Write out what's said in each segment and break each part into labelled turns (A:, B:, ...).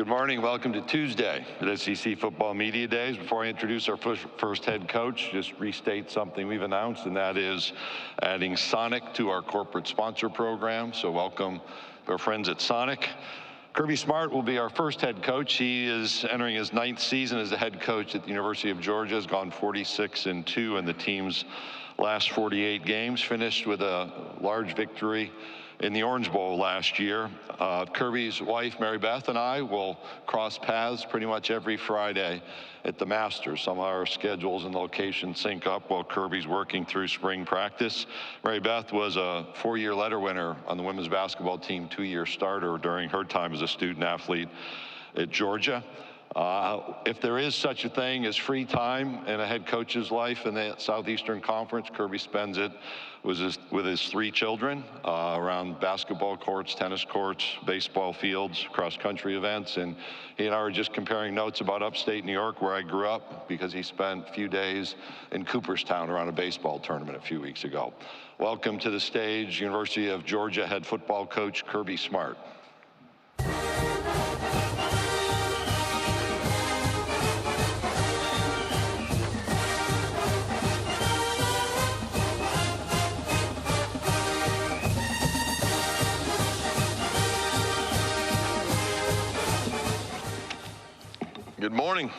A: Good morning. Welcome to Tuesday at SEC Football Media Days. Before I introduce our first head coach, just restate something we've announced, and that is adding Sonic to our corporate sponsor program. So welcome our friends at Sonic. Kirby Smart will be our first head coach. He is entering his 9th season as the head coach at the University of Georgia. Has gone 46-2 in the team's last 48 games, finished with a large victory in the Orange Bowl last year. Kirby's wife, Mary Beth, and I will cross paths pretty much every Friday at the Masters. Some of our schedules and locations sync up while Kirby's working through spring practice. Mary Beth was a 4-year letter winner on the women's basketball team, 2-year starter during her time as a student athlete at Georgia. If there is such a thing as free time in a head coach's life in the Southeastern Conference, Kirby spends it with his 3 children around basketball courts, tennis courts, baseball fields, cross-country events. And he and I were just comparing notes about upstate New York, where I grew up, because he spent a few days in Cooperstown around a baseball tournament a few weeks ago. Welcome to the stage, University of Georgia head football coach Kirby Smart.
B: Good morning.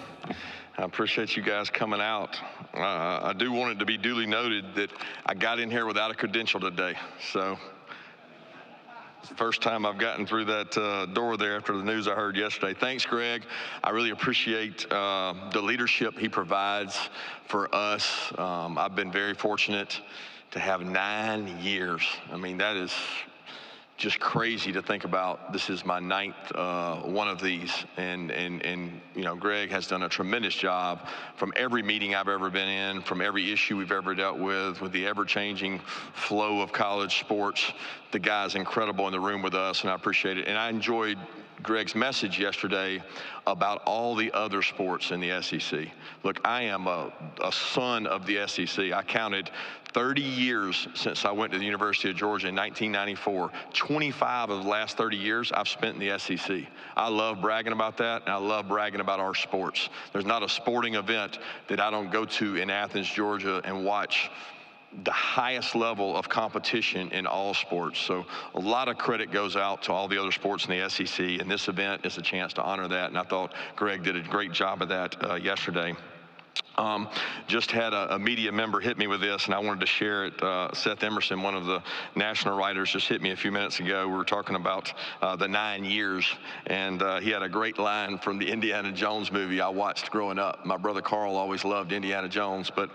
B: I appreciate you guys coming out. I do want it to be duly noted that I got in here without a credential today. So it's the first time I've gotten through that door there after the news I heard yesterday. Thanks, Greg. I really appreciate the leadership he provides for us. I've been very fortunate to have 9 years. I mean, that is just crazy to think about. This is my 9th one of these, and you know, Greg has done a tremendous job from every meeting I've ever been in, from every issue we've ever dealt with the ever-changing flow of college sports. The guy's incredible in the room with us, and I appreciate it. And I enjoyed Greg's message yesterday about all the other sports in the SEC. Look, I am a son of the SEC. I counted 30 years since I went to the University of Georgia in 1994. 25 of the last 30 years I've spent in the SEC. I love bragging about that, and I love bragging about our sports. There's not a sporting event that I don't go to in Athens, Georgia, and watch the highest level of competition in all sports. So a lot of credit goes out to all the other sports in the SEC, and this event is a chance to honor that, and I thought Greg did a great job of that yesterday. Just had a media member hit me with this, and I wanted to share it. Seth Emerson, one of the national writers, just hit me a few minutes ago. We were talking about the 9 years, and he had a great line from the Indiana Jones movie I watched growing up. My brother Carl always loved Indiana Jones, but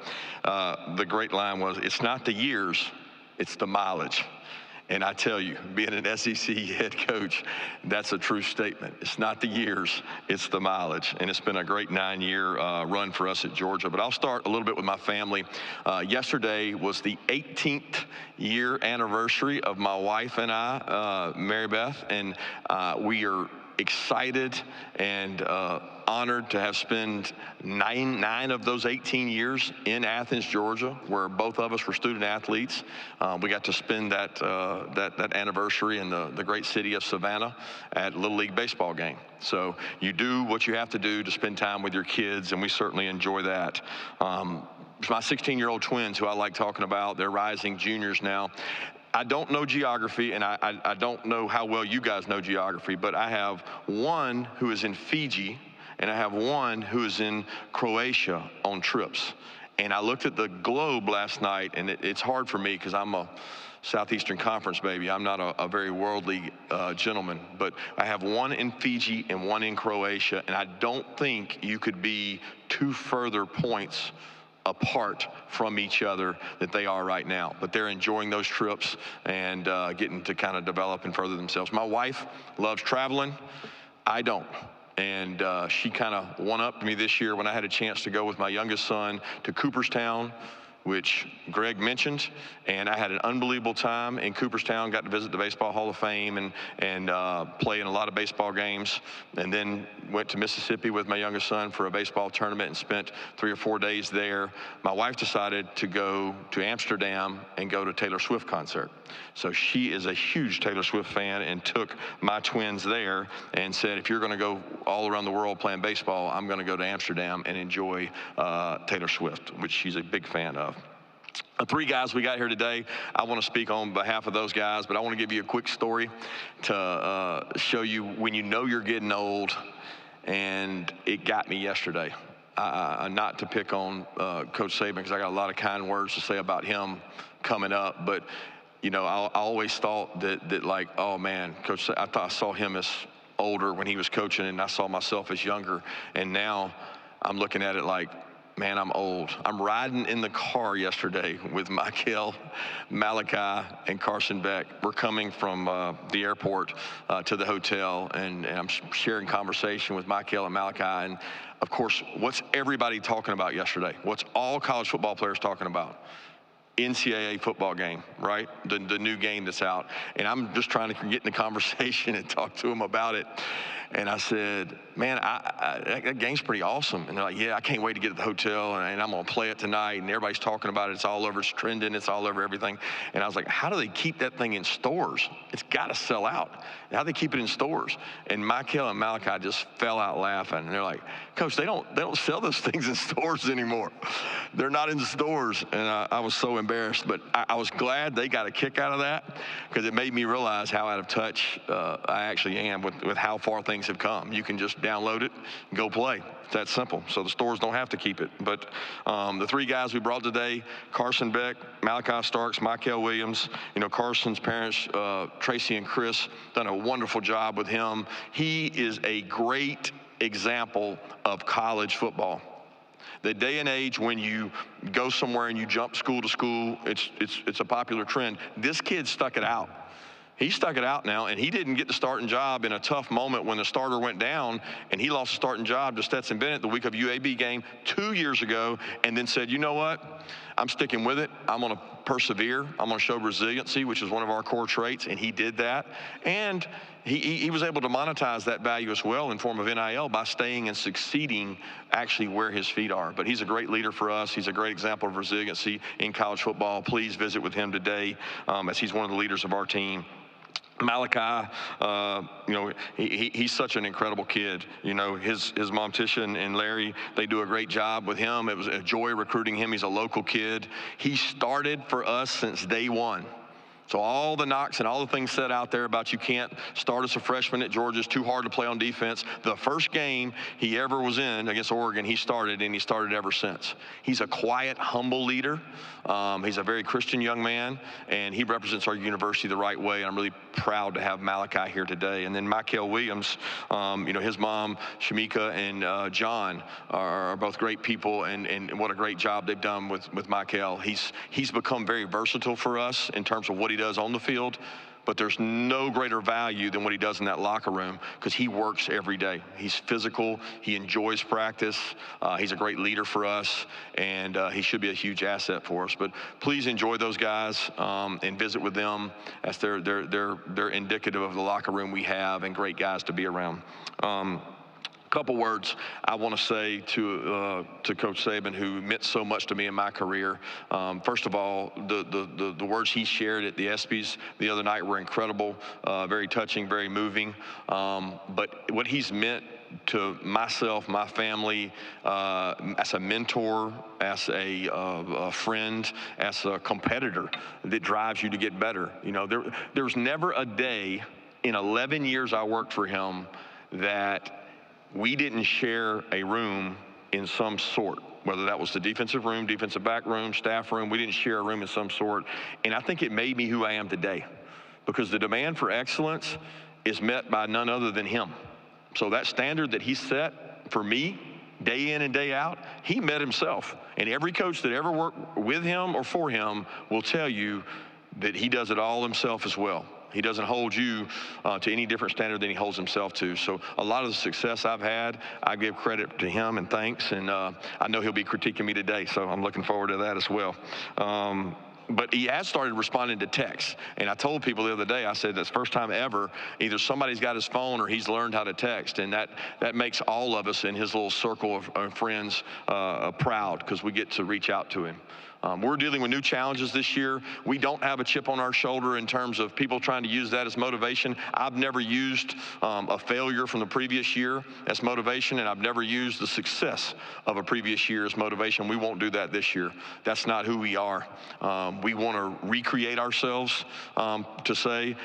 B: the great line was, "It's not the years, it's the mileage." And I tell you, being an SEC head coach, that's a true statement. It's not the years, it's the mileage. And it's been a great 9-year run for us at Georgia. But I'll start a little bit with my family. Yesterday was the 18th year anniversary of my wife and I, Mary Beth, and we are excited and honored to have spent nine of those 18 years in Athens, Georgia, where both of us were student athletes. We got to spend that anniversary in the great city of Savannah at Little League baseball game. So you do what you have to do to spend time with your kids, and we certainly enjoy that. My 16-year-old twins, who I like talking about, they're rising juniors now. I don't know geography, and I don't know how well you guys know geography, but I have one who is in Fiji, and I have one who is in Croatia on trips. And I looked at the globe last night, and it's hard for me because I'm a Southeastern Conference baby. I'm not a very worldly gentleman, but I have one in Fiji and one in Croatia, and I don't think you could be 2 further points apart from each other that they are right now. But they're enjoying those trips and getting to kind of develop and further themselves. My wife loves traveling. I don't. And she kind of one-upped me this year when I had a chance to go with my youngest son to Cooperstown, which Greg mentioned, and I had an unbelievable time in Cooperstown, got to visit the Baseball Hall of Fame and play in a lot of baseball games, and then went to Mississippi with my youngest son for a baseball tournament and spent 3 or 4 days there. My wife decided to go to Amsterdam and go to Taylor Swift concert. So she is a huge Taylor Swift fan and took my twins there and said, if you're going to go all around the world playing baseball, I'm going to go to Amsterdam and enjoy Taylor Swift, which she's a big fan of. The 3 guys we got here today, I want to speak on behalf of those guys, but I want to give you a quick story to show you when you know you're getting old, and it got me yesterday. Not to pick on Coach Saban, because I got a lot of kind words to say about him coming up, but you know, I always thought that like, oh man, Coach, I thought I saw him as older when he was coaching, and I saw myself as younger, and now I'm looking at it like, man, I'm old. I'm riding in the car yesterday with Michael, Malachi, and Carson Beck. We're coming from the airport to the hotel, and I'm sharing conversation with Michael and Malachi. And of course, what's everybody talking about yesterday? What's all college football players talking about? NCAA football game, right? The new game that's out. And I'm just trying to get in the conversation and talk to them about it. And I said, man, that game's pretty awesome. And they're like, yeah, I can't wait to get to the hotel, and I'm going to play it tonight. And everybody's talking about it. It's all over. It's trending. It's all over everything. And I was like, how do they keep that thing in stores? It's got to sell out. How do they keep it in stores? And Michael and Malachi just fell out laughing. And they're like, Coach, they don't sell those things in stores anymore. They're not in the stores. And I was so embarrassed. But I was glad they got a kick out of that, because it made me realize how out of touch I actually am with how far things have come. You can just download it and go play. It's that simple. So the stores don't have to keep it. But the 3 guys we brought today, Carson Beck, Malachi Starks, Michael Williams. You know, Carson's parents, Tracy and Chris, done a wonderful job with him. He is a great example of college football. The day and age when you go somewhere and you jump school to school, it's a popular trend. This kid stuck it out. He stuck it out now, and he didn't get the starting job in a tough moment when the starter went down, and he lost the starting job to Stetson Bennett the week of UAB game 2 years ago, and then said, you know what? I'm sticking with it. I'm going to persevere. I'm going to show resiliency, which is one of our core traits, and he did that. And he was able to monetize that value as well in form of NIL by staying and succeeding actually where his feet are. But he's a great leader for us. He's a great example of resiliency in college football. Please visit with him today as he's one of the leaders of our team. Malachi, you know, he's such an incredible kid. You know, his mom Tisha and Larry, they do a great job with him. It was a joy recruiting him. He's a local kid. He started for us since day one. So all the knocks and all the things said out there about you can't start as a freshman at Georgia, it's too hard to play on defense. The first game he ever was in against Oregon, he started, and he started ever since. He's a quiet, humble leader. He's a very Christian young man, and he represents our university the right way. I'm really proud to have Malachi here today. And then Michael Williams, you know, his mom, Shamika, and John are both great people, and what a great job they've done with Michael. He's become very versatile for us in terms of what he does on the field, but there's no greater value than what he does in that locker room, because he works every day. He's physical. He enjoys practice. He's a great leader for us, and he should be a huge asset for us. But please enjoy those guys and visit with them, as they're indicative of the locker room we have and great guys to be around. Couple words I want to say to Coach Saban, who meant so much to me in my career. First of all, the words he shared at the ESPYs the other night were incredible, very touching, very moving. But what he's meant to myself, my family, as a mentor, as a friend, as a competitor that drives you to get better. You know, there's never a day in 11 years I worked for him that we didn't share a room in some sort, whether that was the defensive room, defensive back room, staff room. We didn't share a room in some sort. And I think it made me who I am today, because the demand for excellence is met by none other than him. So that standard that he set for me, day in and day out, he met himself. And every coach that ever worked with him or for him will tell you that he does it all himself as well. He doesn't hold you to any different standard than he holds himself to. So a lot of the success I've had, I give credit to him and thanks. And I know he'll be critiquing me today, so I'm looking forward to that as well. But he has started responding to texts. And I told people the other day, I said, that's the first time ever, either somebody's got his phone or he's learned how to text. And that makes all of us in his little circle of friends proud, because we get to reach out to him. We're dealing with new challenges this year. We don't have a chip on our shoulder in terms of people trying to use that as motivation. I've never used a failure from the previous year as motivation, and I've never used the success of a previous year as motivation. We won't do that this year. That's not who we are. We want to recreate ourselves, to say,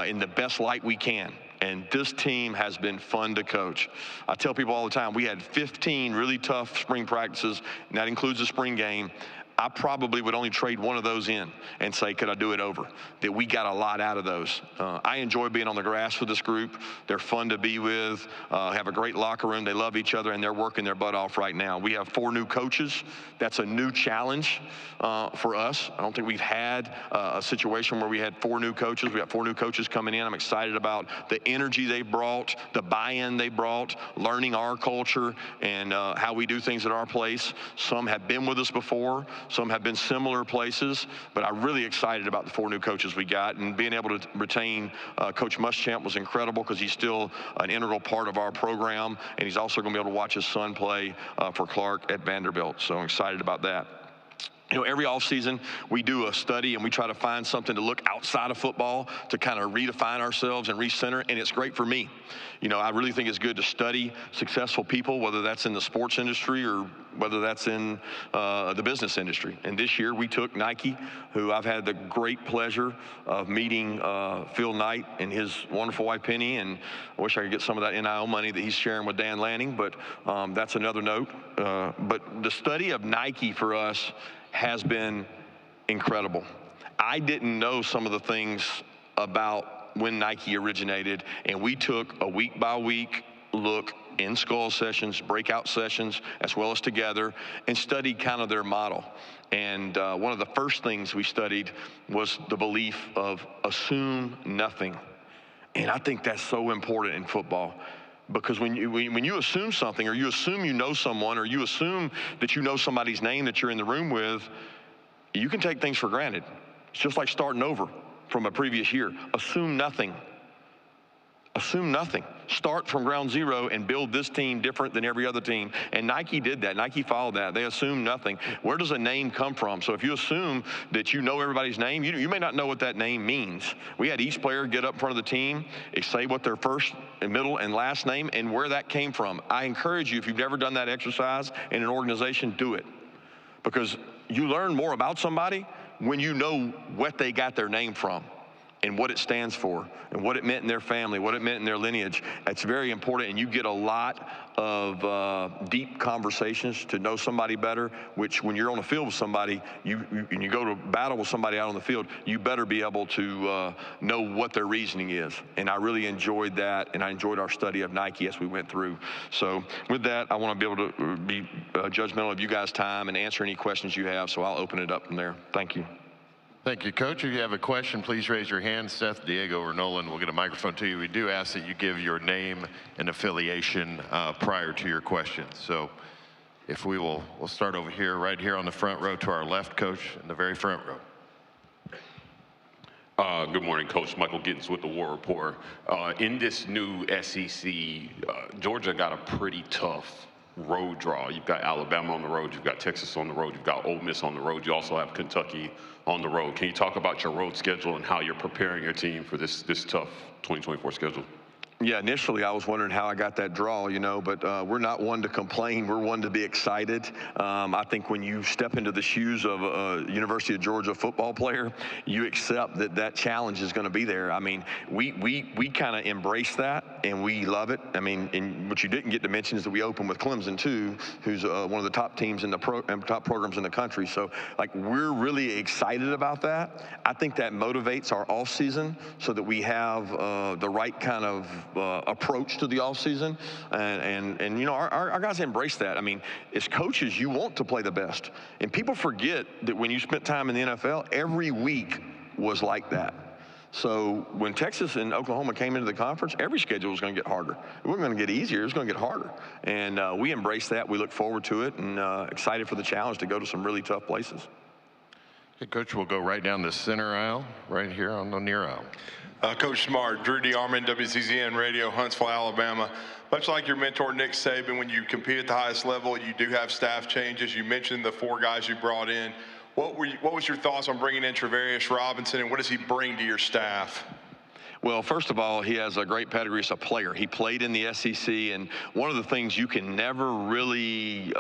B: in the best light we can. And this team has been fun to coach. I tell people all the time, we had 15 really tough spring practices, and that includes the spring game. I probably would only trade one of those in and say, could I do it over? That we got a lot out of those. I enjoy being on the grass with this group. They're fun to be with, have a great locker room. They love each other, and they're working their butt off right now. We have 4 new coaches. That's a new challenge for us. I don't think we've had a situation where we had 4 new coaches. We got 4 new coaches coming in. I'm excited about the energy they brought, the buy-in they brought, learning our culture and how we do things at our place. Some have been with us before. Some have been similar places, but I'm really excited about the 4 new coaches we got, and being able to retain Coach Muschamp was incredible, because he's still an integral part of our program, and he's also going to be able to watch his son play for Clark at Vanderbilt. So I'm excited about that. You know, every offseason we do a study and we try to find something to look outside of football to kind of redefine ourselves and recenter, and it's great for me. You know, I really think it's good to study successful people, whether that's in the sports industry or whether that's in the business industry. And this year we took Nike, who I've had the great pleasure of meeting Phil Knight and his wonderful wife Penny, and I wish I could get some of that NIL money that he's sharing with Dan Lanning, but that's another note. But the study of Nike for us has been incredible. I didn't know some of the things about when Nike originated, and we took a week-by-week look in skull sessions, breakout sessions, as well as together, and studied kind of their model. And one of the first things we studied was the belief of assume nothing. And I think that's so important in football. Because when you assume something, or you assume you know someone, or you assume that you know somebody's name that you're in the room with, you can take things for granted. It's just like starting over from a previous year. Assume nothing. Assume nothing. Start from ground zero and build this team different than every other team. And Nike did that. Nike followed that. They assumed nothing. Where does a name come from? So if you assume that you know everybody's name, you may not know what that name means. We had each player get up in front of the team and say what their first and middle and last name and where that came from. I encourage you, if you've never done that exercise in an organization, do it. Because you learn more about somebody when you know what they got their name from, and what it stands for, and what it meant in their family, what it meant in their lineage. It's very important, and you get a lot of deep conversations to know somebody better, which when you're on the field with somebody, and you go to battle with somebody out on the field, you better be able to know what their reasoning is. And I really enjoyed that, and I enjoyed our study of Nike as we went through. So with that, I want to be able to be judgmental of you guys' time and answer any questions you have, so I'll open it up from there. Thank you.
C: Thank you, Coach. If you have a question, please raise your hand. Seth, Diego, or Nolan will get a microphone to you. We do ask that you give your name and affiliation prior to your question. So if we'll start over here, right here on the front row to our left, Coach, in the very front row.
D: Good morning, Coach. Michael Gittens with the War Report. In this new SEC, Georgia got a pretty tough road draw. You've got Alabama on the road, you've got Texas on the road, you've got Ole Miss on the road, you also have Kentucky on the road. Can you talk about your road schedule and how you're preparing your team for this tough 2024 schedule?
B: Yeah, initially I was wondering how I got that draw, you know, but we're not one to complain. We're one to be excited. I think when you step into the shoes of a University of Georgia football player, you accept that that challenge is going to be there. I mean, we kind of embrace that, and we love it. I mean, and what you didn't get to mention is that we open with Clemson, too, who's one of the top teams in the top programs in the country. So, like, we're really excited about that. I think that motivates our off season so that we have the right kind of approach to the offseason, and you know, our guys embrace that. I mean, as coaches, you want to play the best, and people forget that when you spent time in the NFL, every week was like that. So when Texas and Oklahoma came into the conference, every schedule was going to get harder. It wasn't going to get easier. It was going to get harder. And we embraced that. We look forward to it and excited for the challenge to go to some really tough places.
C: Okay, Coach, we'll go right down the center aisle, right here on the near aisle.
E: Coach Smart, Drew DeArmond, WCZN Radio, Huntsville, Alabama. Much like your mentor, Nick Saban, when you compete at the highest level, you do have staff changes. You mentioned the 4 guys you brought in. What was your thoughts on bringing in Travarius Robinson, and what does he bring to your staff?
B: Well, first of all, he has a great pedigree as a player. He played in the SEC, and one of the things you can never really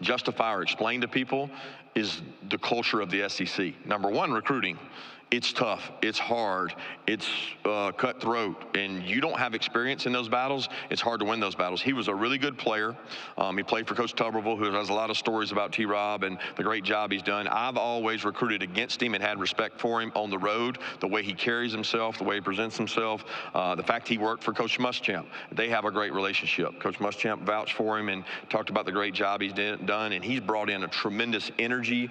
B: justify or explain to people is the culture of the SEC. Number one, recruiting. It's tough, it's hard, it's cutthroat, and you don't have experience in those battles, it's hard to win those battles. He was a really good player. He played for Coach Tuberville, who has a lot of stories about T-Rob and the great job he's done. I've always recruited against him and had respect for him on the road, the way he carries himself, the way he presents himself, the fact he worked for Coach Muschamp. They have a great relationship. Coach Muschamp vouched for him and talked about the great job he's done, and he's brought in a tremendous energy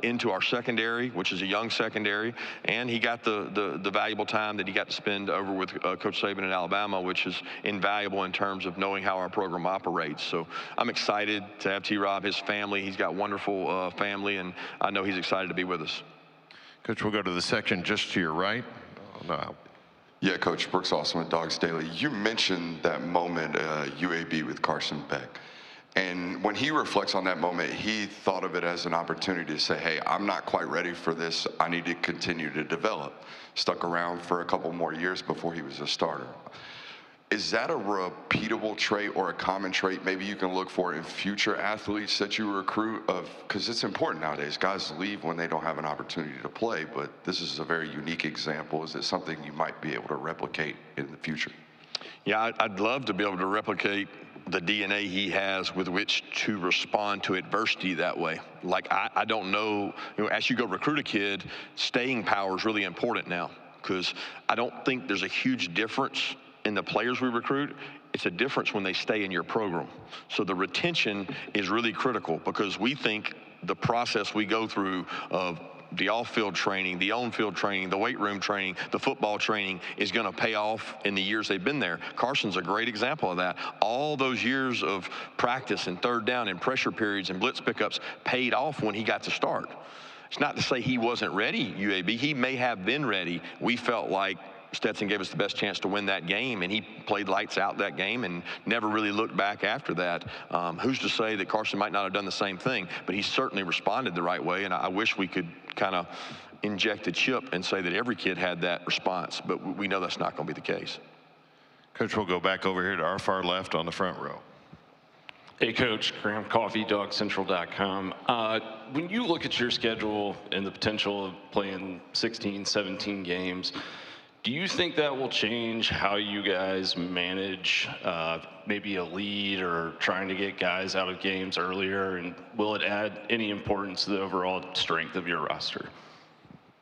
B: into our secondary, which is a young secondary. And he got the valuable time that he got to spend over with Coach Saban in Alabama, which is invaluable in terms of knowing how our program operates. So I'm excited to have T-Rob, his family. He's got wonderful family, and I know he's excited to be with us.
C: Coach, we'll go to the section just to your right. Oh, no.
F: Yeah, Coach, Brooks Austin with Dogs Daily. You mentioned that moment UAB with Carson Beck. And when he reflects on that moment, he thought of it as an opportunity to say, hey, I'm not quite ready for this. I need to continue to develop. Stuck around for a couple more years before he was a starter. Is that a repeatable trait or a common trait maybe you can look for in future athletes that you recruit? Because it's important nowadays. Guys leave when they don't have an opportunity to play, but this is a very unique example. Is it something you might be able to replicate in the future?
B: Yeah, I'd love to be able to replicate the DNA he has with which to respond to adversity that way. Like, I don't know, as you go recruit a kid, staying power is really important now, because I don't think there's a huge difference in the players we recruit. It's a difference when they stay in your program. So the retention is really critical, because we think the process we go through of the off-field training, the on-field training, the weight room training, the football training is going to pay off in the years they've been there. Carson's a great example of that. All those years of practice and third down and pressure periods and blitz pickups paid off when he got to start. It's not to say he wasn't ready, UAB. He may have been ready. We felt like Stetson gave us the best chance to win that game, and he played lights out that game and never really looked back after that. Who's to say that Carson might not have done the same thing, but he certainly responded the right way, and I wish we could kind of inject a chip and say that every kid had that response, but we know that's not going to be the case.
C: Coach, we'll go back over here to our far left on the front row.
G: Hey, Coach, Graham Coffey, DogCentral.com. When you look at your schedule and the potential of playing 16, 17 games, do you think that will change how you guys manage maybe a lead or trying to get guys out of games earlier? And will it add any importance to the overall strength of your roster?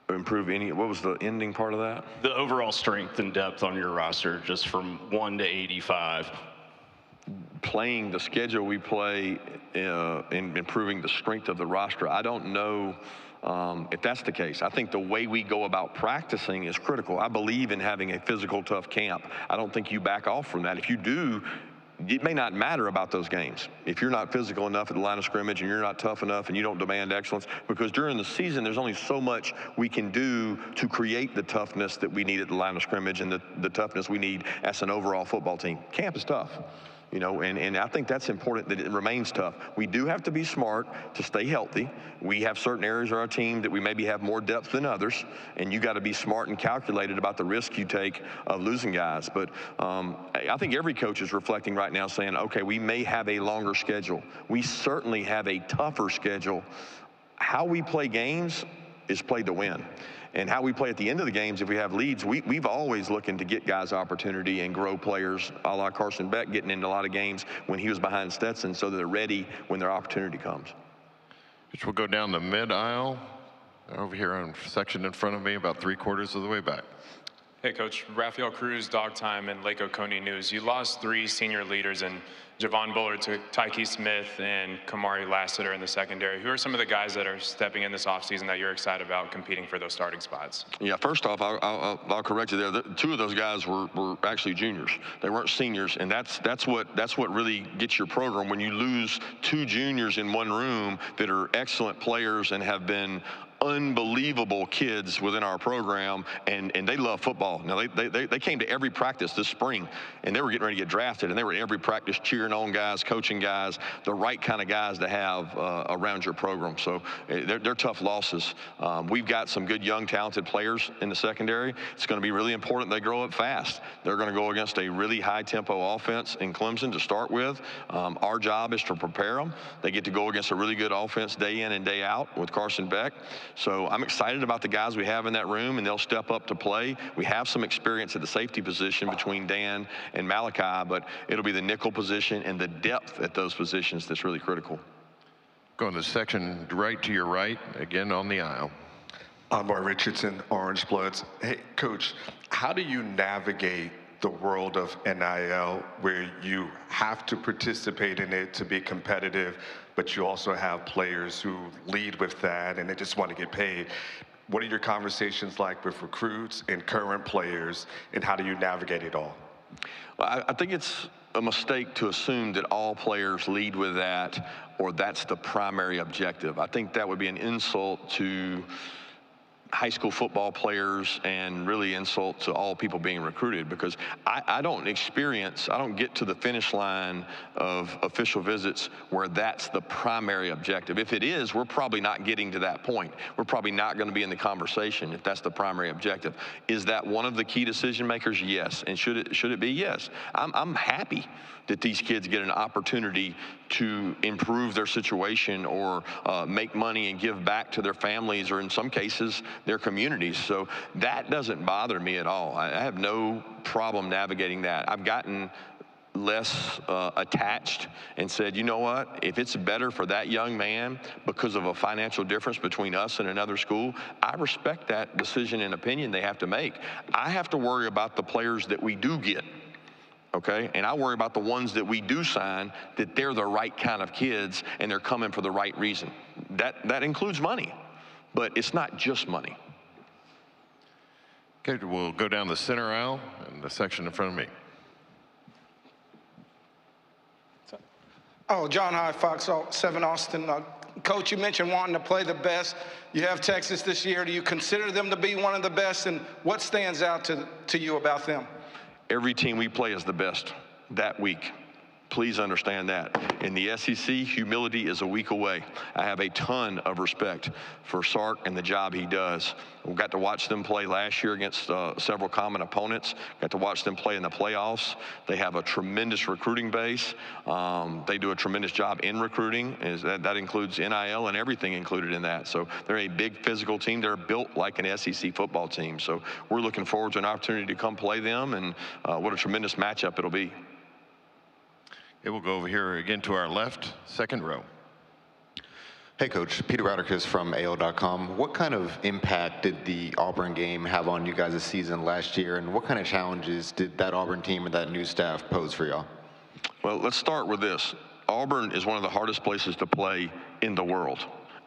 B: Improve any, what was the ending part of that?
G: The overall strength and depth on your roster, just from 1 to 85.
B: Playing the schedule we play and improving the strength of the roster, I don't know if that's the case. I think the way we go about practicing is critical. I believe in having a physical, tough camp. I don't think you back off from that. If you do, it may not matter about those games. If you're not physical enough at the line of scrimmage and you're not tough enough and you don't demand excellence, because during the season there's only so much we can do to create the toughness that we need at the line of scrimmage and the toughness we need as an overall football team. Camp is tough. You know, and I think that's important that it remains tough. We do have to be smart to stay healthy. We have certain areas of our team that we maybe have more depth than others, and you got to be smart and calculated about the risk you take of losing guys. But I think every coach is reflecting right now saying, okay, we may have a longer schedule. We certainly have a tougher schedule. How we play games is played to win. And how we play at the end of the games, if we have leads, we've always looking to get guys opportunity and grow players, a la Carson Beck getting into a lot of games when he was behind Stetson, so that they're ready when their opportunity comes.
C: Which will go down the mid aisle, over here on section in front of me, about 3/4 of the way back.
H: Hey, Coach. Rafael Cruz, Dog Time, and Lake Oconee News. You lost 3 senior leaders in Javon Bullard to Tyke Smith and Kamari Lassiter in the secondary. Who are some of the guys that are stepping in this offseason that you're excited about competing for those starting spots?
B: Yeah, first off, I'll correct you there. 2 of those guys were actually juniors. They weren't seniors, and that's what really gets your program when you lose 2 juniors in one room that are excellent players and have been unbelievable kids within our program, and they love football. Now, they came to every practice this spring, and they were getting ready to get drafted, and they were at every practice cheering on guys, coaching guys, the right kind of guys to have around your program. So they're tough losses. We've got some good, young, talented players in the secondary. It's going to be really important they grow up fast. They're going to go against a really high-tempo offense in Clemson to start with. Our job is to prepare them. They get to go against a really good offense day in and day out with Carson Beck. So I'm excited about the guys we have in that room, and they'll step up to play. We have some experience at the safety position between Dan and Malachi, but it'll be the nickel position and the depth at those positions that's really critical.
C: Go in the section right to your right, again on the aisle.
I: Ambar Richardson, Orange Bloods. Hey, Coach, how do you navigate the world of NIL where you have to participate in it to be competitive, but you also have players who lead with that and they just want to get paid? What are your conversations like with recruits and current players, and how do you navigate it all?
B: Well, I think it's a mistake to assume that all players lead with that or that's the primary objective. I think that would be an insult to high school football players and really insult to all people being recruited, because I don't get to the finish line of official visits where that's the primary objective. If it is, we're probably not getting to that point. We're probably not going to be in the conversation if that's the primary objective. Is that one of the key decision makers? Yes. And should it be? Yes. I'm happy that these kids get an opportunity to improve their situation or make money and give back to their families, or in some cases their communities. So that doesn't bother me at all. I have no problem navigating that. I've gotten less attached and said, you know what, if it's better for that young man because of a financial difference between us and another school, I respect that decision and opinion they have to make. I have to worry about the players that we do get. Okay, and I worry about the ones that we do sign, that they're the right kind of kids and they're coming for the right reason. That includes money, but it's not just money.
C: Okay, we'll go down the center aisle and the section in front of me.
J: Oh, John Hyde, Fox 7 Austin. Coach, you mentioned wanting to play the best. You have Texas this year. Do you consider them to be one of the best, and what stands out to you about them?
B: Every team we play is the best that week. Please understand that. In the SEC, humility is a week away. I have a ton of respect for Sark and the job he does. We got to watch them play last year against several common opponents. Got to watch them play in the playoffs. They have a tremendous recruiting base. They do a tremendous job in recruiting. That includes NIL and everything included in that. So they're a big physical team. They're built like an SEC football team. So we're looking forward to an opportunity to come play them, and what a tremendous matchup it'll be.
C: It will go over here again to our left, second row.
K: Hey, Coach. Peter Rodriguez from AO.com. What kind of impact did the Auburn game have on you guys' season last year, and what kind of challenges did that Auburn team and that new staff pose for y'all?
B: Well, let's start with this. Auburn is one of the hardest places to play in the world.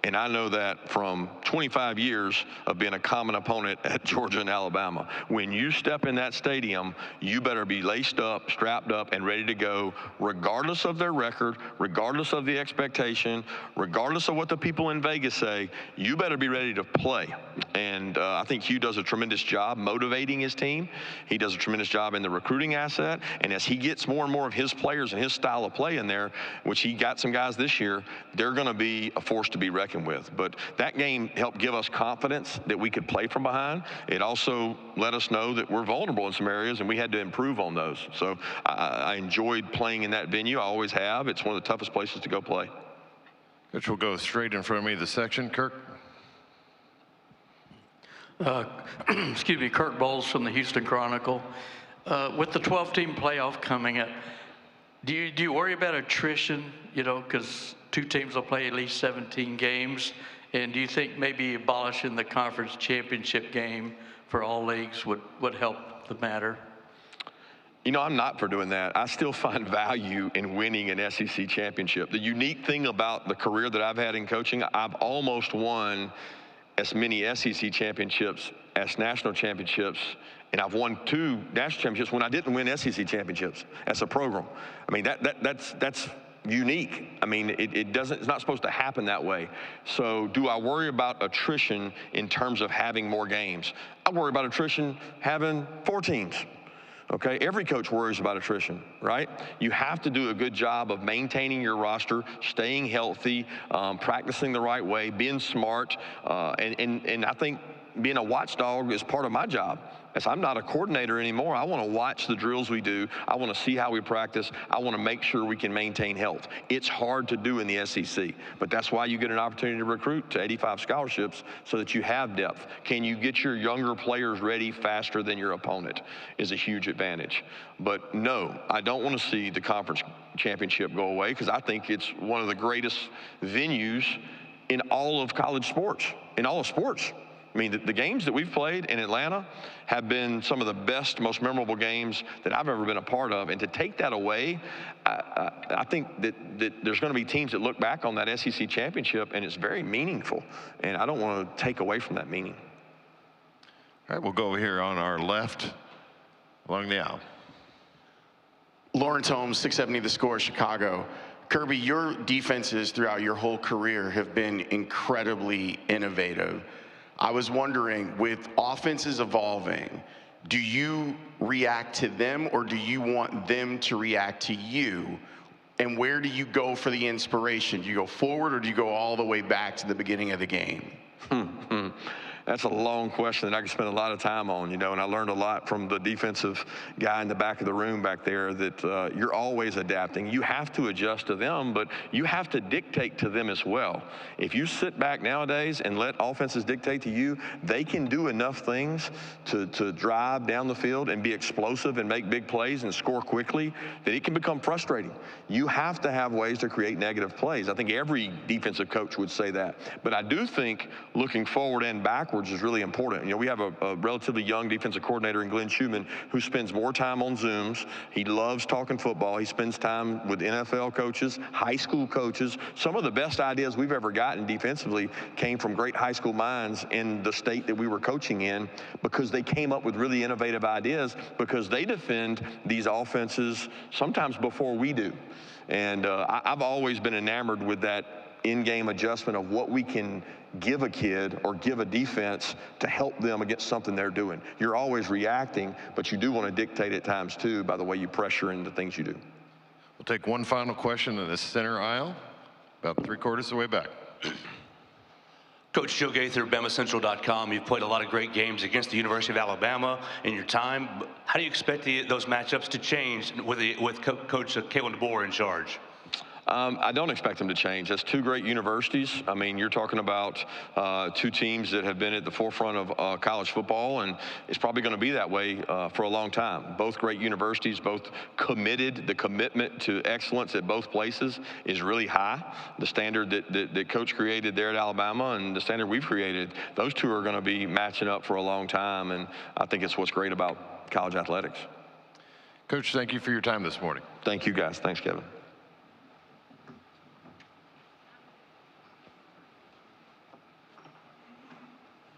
B: And I know that from 25 years of being a common opponent at Georgia and Alabama. When you step in that stadium, you better be laced up, strapped up, and ready to go, regardless of their record, regardless of the expectation, regardless of what the people in Vegas say. You better be ready to play. And I think Hugh does a tremendous job motivating his team. He does a tremendous job in the recruiting asset. And as he gets more and more of his players and his style of play in there, which he got some guys this year, they're going to be a force to be reckoned with. But that game helped give us confidence that we could play from behind. It also let us know that we're vulnerable in some areas, and we had to improve on those. So I enjoyed playing in that venue. I always have. It's one of the toughest places to go play.
C: Coach will go straight in front of me, the section. Kirk.
L: Excuse me, Kirk Bowles from the Houston Chronicle. With the 12-team playoff coming up, do you worry about attrition, because two teams will play at least 17 games? And do you think maybe abolishing the conference championship game for all leagues would help the matter?
B: You know, I'm not for doing that. I still find value in winning an SEC championship. The unique thing about the career that I've had in coaching, I've almost won as many SEC championships as national championships, and I've won 2 national championships when I didn't win SEC championships as a program. I mean, that's unique. I mean, it's not supposed to happen that way. So do I worry about attrition in terms of having more games? I worry about attrition having 4 teams. Okay, every coach worries about attrition, right? You have to do a good job of maintaining your roster, staying healthy, practicing the right way, being smart, and I think being a watchdog is part of my job. As I'm not a coordinator anymore, I want to watch the drills we do. I want to see how we practice. I want to make sure we can maintain health. It's hard to do in the SEC, but that's why you get an opportunity to recruit to 85 scholarships so that you have depth. Can you get your younger players ready faster than your opponent is a huge advantage. But no, I don't want to see the conference championship go away because I think it's one of the greatest venues in all of college sports, in all of sports. I mean, the games that we've played in Atlanta have been some of the best, most memorable games that I've ever been a part of. And to take that away, I think that there's going to be teams that look back on that SEC championship, and it's very meaningful. And I don't want to take away from that meaning.
C: All right, we'll go here on our left along the aisle.
M: Lawrence Holmes, 670 The Score, Chicago. Kirby, your defenses throughout your whole career have been incredibly innovative. I was wondering, with offenses evolving, do you react to them or do you want them to react to you? And where do you go for the inspiration? Do you go forward or do you go all the way back to the beginning of the game?
B: That's a long question that I could spend a lot of time on, you know, and I learned a lot from the defensive guy in the back of the room back there that you're always adapting. You have to adjust to them, but you have to dictate to them as well. If you sit back nowadays and let offenses dictate to you, they can do enough things to drive down the field and be explosive and make big plays and score quickly that it can become frustrating. You have to have ways to create negative plays. I think every defensive coach would say that. But I do think looking forward and backwards is really important. You know, we have a relatively young defensive coordinator in Glenn Schumann who spends more time on Zooms. He loves talking football. He spends time with NFL coaches, high school coaches. Some of the best ideas we've ever gotten defensively came from great high school minds in the state that we were coaching in because they came up with really innovative ideas because they defend these offenses sometimes before we do. And I've always been enamored with that in-game adjustment of what we can give a kid or give a defense to help them against something they're doing. You're always reacting, but you do want to dictate at times too by the way you pressure and the things you do.
C: We'll take one final question in the center aisle, about 3/4 of the way back.
N: Coach Joe Gaither, BamaCentral.com. You've played a lot of great games against the University of Alabama in your time. How do you expect those matchups to change with Coach Kalen DeBoer in charge?
B: I don't expect them to change. That's 2 great universities. I mean, you're talking about 2 teams that have been at the forefront of college football, and it's probably going to be that way for a long time. Both great universities, both committed. The commitment to excellence at both places is really high. The standard that Coach created there at Alabama and the standard we've created, those 2 are going to be matching up for a long time, and I think it's what's great about college athletics.
C: Coach, thank you for your time this morning.
B: Thank you, guys. Thanks, Kevin.